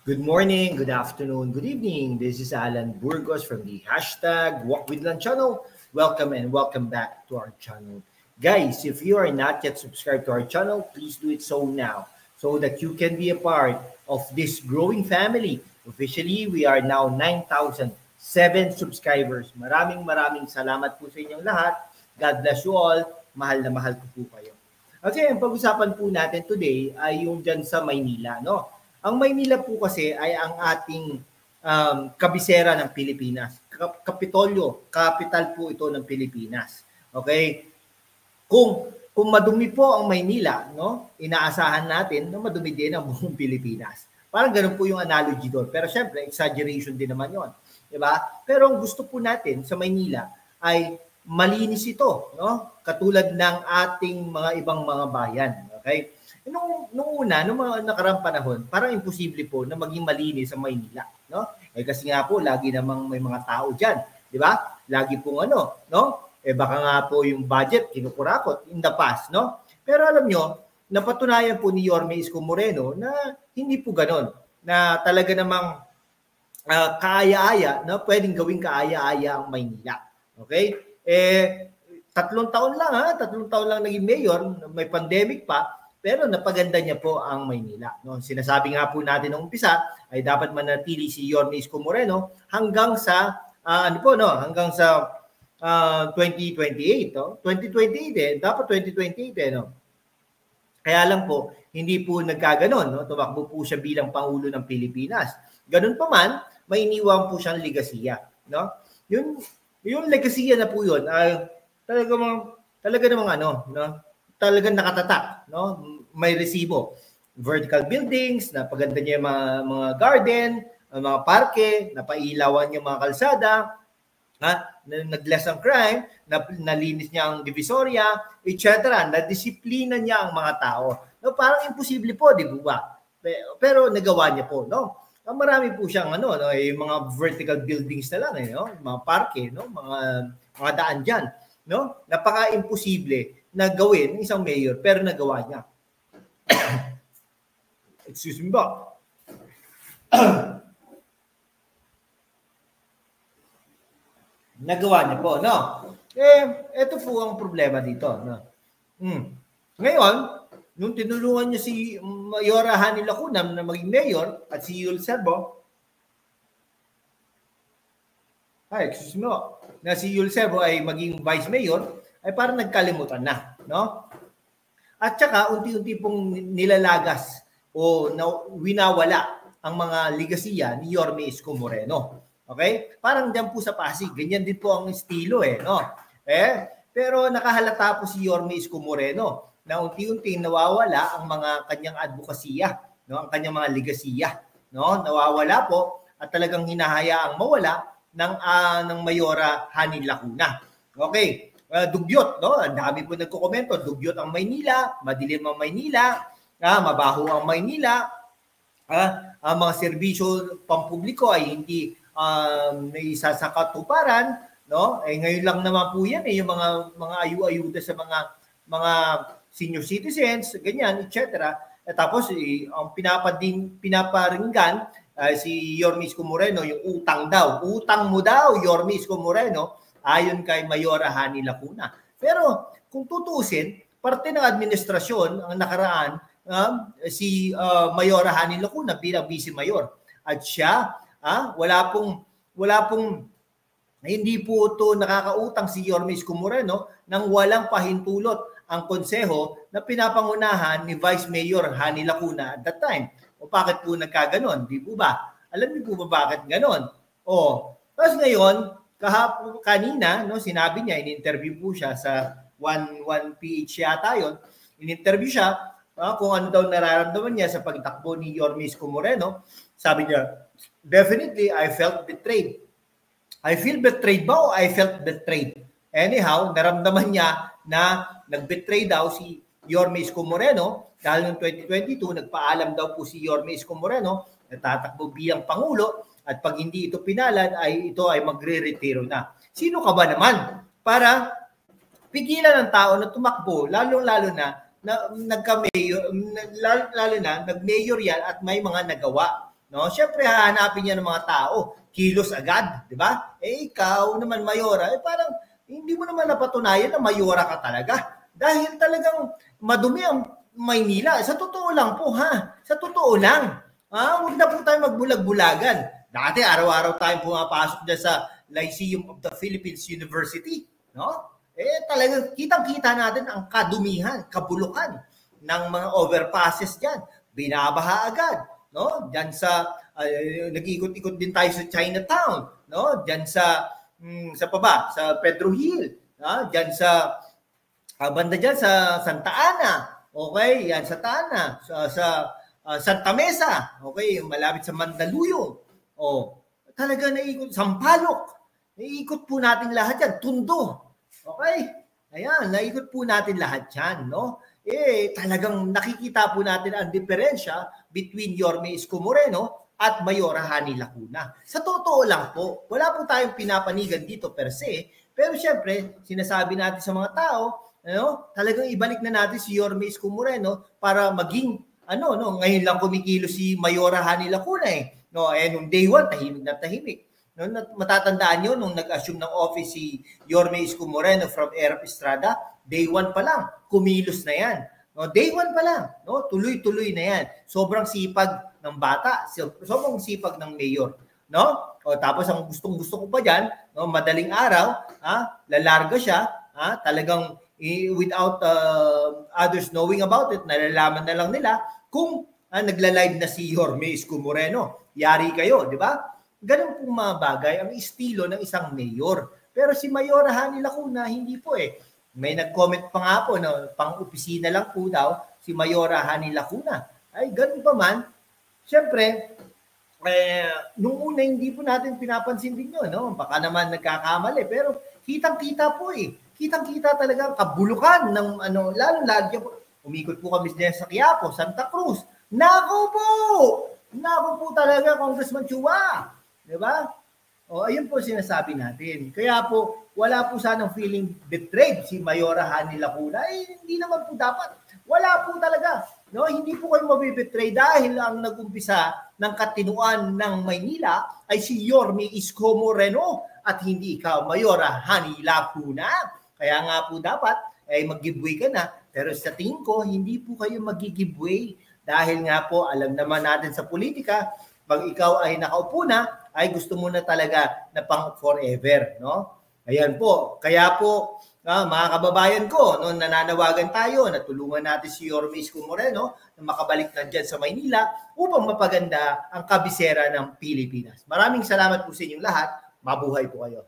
Good morning, good afternoon, good evening. This is Alan Burgos from the hashtag Walk with Lan channel. Welcome and welcome back to our channel. Guys, if you are not yet subscribed to our channel, please do it so now so that you can be a part of this growing family. Officially, we are now 9,007 subscribers. Maraming salamat po sa inyong lahat. God bless you all. Mahal na mahal ko po kayo. Okay, ang pag-usapan po natin today ay yung dyan sa Maynila, no? Ang Maynila po kasi ay ang ating kabisera ng Pilipinas. Kapitolyo, capital po ito ng Pilipinas. Okay? Kung madumi po ang Maynila, no? Inaasahan natin na madumi din ang buong Pilipinas. Parang ganun po yung analogy doon. Pero syempre, exaggeration din naman yon, 'di ba? Pero ang gusto po natin sa Maynila ay malinis ito, no? Katulad ng ating mga ibang mga bayan, okay? Nung mga nakaraang panahon, parang imposible po na maging malinis ang Maynila, no? Kasi nga po lagi namang may mga tao diyan, 'di ba? Lagi pong no? Baka nga po yung budget kinukurakot in the past, no? Pero alam nyo, napatunayan po ni Yorme Isko Moreno na hindi po ganoon, na talaga namang kaaya-aya, no? Pwedeng gawing kaaya-aya ang Maynila. Okay? 3 taon lang naging mayor, may pandemic pa. Pero napaganda niya po ang Maynila. No? Sinasabi nga po natin nung umpisa ay dapat manatili si Yorme Isko Moreno hanggang sa hanggang sa 2028, no? 2028 dapat 2028 no. Kaya lang po hindi po nagkaganon, no? Tumakbo po siya bilang pangulo ng Pilipinas. Ganun pa man, may iniwan po siyang legasiya, no? Yung legasiya na po 'yon ay talaga namang no? Talagang nakatatak, no? May resibo. Vertical buildings, napaganda niya yung mga garden, mga parke, napailawan niya mga kalsada, nag-less ang crime, nalinis niya ang Divisoria, etc. Nadisiplina niya ang mga tao. No, parang imposible po, di ba? Pero nagawa niya po, no? Marami po siyang yung mga vertical buildings na lang, no? Mga parke, no? Mga daan diyan, no? Napaka-imposible na gawin ng isang mayor, pero nagawa niya. Excuse me ba? Nagawa niya po, no? Ito po ang problema dito, no? Ngayon, nung tinulungan niya si Mayora Hani Lacuna na maging mayor at si Yul Servo, excuse me, na si Yul Servo ay maging vice mayor, ay parang nagkalimutan na, no? At saka unti-unti pong nilalagas o winawala ang mga legasiya ni Yorme Isko Moreno. Okay? Parang diyan po sa Pasig, ganyan din po ang estilo no? Pero nakahalata po si Yorme Isko Moreno na unti-unti nawawala ang mga kanyang advokasya, no? Ang kanyang mga legasiya, no? Nawawala po at talagang hinahayaang mawala ng Mayora Hani Lacuna. Okay? Dugyot, no? Ang dami po nagko-komento, dugyot ang Maynila, madilim ang Maynila, mabaho ang Maynila, ang mga serbisyo pampubliko ay hindi naisa sa katuparan, no? Ngayon lang naman po yan yung mga ayu-ayuda sa mga senior citizens, ganyan, etc. Tapos ang pinaparinggan si Yorme Isko Moreno, yung utang daw. Utang mo daw, Yorme Isko Moreno, ayon kay Mayora Hani Lacuna. Pero kung tutusin, parte ng administrasyon ang nakaraan si Mayora Hani Lacuna bilang vice mayor. At siya, wala pong hindi po ito nakakautang si Yorme Isko Moreno nang walang pahintulot ang konseho na pinapangunahan ni Vice Mayor Hani Lacuna at that time. O bakit po nagkaganon? Di po ba? Alam niyo po ba bakit ganon? Tapos ngayon, kanina, no, sinabi niya, in-interview po siya sa 1PH yata yun. In-interview siya kung ano daw nararamdaman niya sa pagtakbo ni Yorme Isko Moreno. Sabi niya, definitely, I felt betrayed. I feel betrayed ba o I felt betrayed? Anyhow, naramdaman niya na nag-betray daw si Yorme Isko Moreno dahil noong 2022, nagpaalam daw po si Yorme Isko Moreno na tatakbo bilang Pangulo. At pag hindi ito pinalad, ito ay magre-retiro na. Sino ka ba naman para pigilan ng tao na tumakbo, lalo-lalo na nagka-mayor, lalo na nag-mayor yan at may mga nagawa. no? Syempre hahanapin niya ng mga tao, kilos agad, di ba? Ikaw naman mayora, parang hindi mo naman napatunayan na mayora ka talaga. Dahil talagang madumi ang Maynila. Sa totoo lang po, ha? Sa totoo lang. Huwag na po tayo magbulag-bulagan. Dati araw-araw tayong pumapasok dyan sa Lyceum of the Philippines University, no? Talagang kitang-kita natin ang kadumihan, kabulukan ng mga overpasses diyan. Binabaha agad, no? Diyan sa nag-ikot-ikot din tayo sa Chinatown, no? Diyan sa sa Pedro Hill, diyan sa banda diyan sa Santa Ana, okay? Yan sa Tana, sa Santa Mesa, okay? Malapit sa Mandaluyong. Talaga naiikot, Sampaloc. Naiikot po natin lahat yan, Tondo. Okay? Ayan, naikot po natin lahat yan, no? Talagang nakikita po natin ang diferensya between Yorme Isko Moreno at Mayora Hani Lacuna. Sa totoo lang po, wala po tayong pinapanigan dito per se, pero syempre, sinasabi natin sa mga tao, talagang ibalik na natin si Yorme Isko Moreno para maging, ngayon lang kumikilo si Mayora Hani Lacuna nung day one, tahimik na tahimik. No, matatandaan nyo, nung nag-assume ng office si Yorme Isko Moreno from Erap Estrada, day one pa lang, kumilos na yan. No, day one pa lang, no, tuloy-tuloy na yan. Sobrang sipag ng bata, sobrang sipag ng mayor. No? Tapos ang gustong-gusto ko pa dyan, no, madaling araw, lalarga siya, talagang without others knowing about it, nalalaman na lang nila kung nagla-live na si Yorme Isko Moreno. Yari kayo, di ba? Ganun pong mga bagay ang estilo ng isang mayor. Pero si Mayora Hani Lacuna, hindi po May nag-comment pa nga po, pang-opisina lang po daw si Mayora Hani Lacuna. Ay, ganun pa man. Siyempre, nung una hindi po natin pinapansin din yun. No? Baka naman nagkakamali. Pero kitang-kita po Kitang-kita talaga ang kabulukan ng lalo-lalo po. Umikot po kami sa Quiapo, Santa Cruz. Nako po talaga, Congressman Chua. Diba? Ayun po sinasabi natin. Kaya po, wala po sanang feeling betrayed si Mayora Hani Lacuna. Hindi naman po dapat. Wala po talaga. No, hindi po kayo mabibetray dahil ang nag-umpisa ng katinuan ng Maynila ay si Yorme Isko Moreno at hindi ikaw, Mayora Hani Lacuna. Kaya nga po dapat mag-giveaway ka na. Pero sa tingin ko, hindi po kayo mag-giveaway dahil nga po alam naman natin sa politika, pag ikaw ay nakaupo na, ay gusto mo na talaga na pang forever, no? Ayan po. Kaya po, mga kababayan ko, nananawagan tayo na tulungan natin si Yorme Isko Moreno na makabalik na dyan sa Maynila upang mapaganda ang kabisera ng Pilipinas. Maraming salamat po sa inyong lahat. Mabuhay po kayo.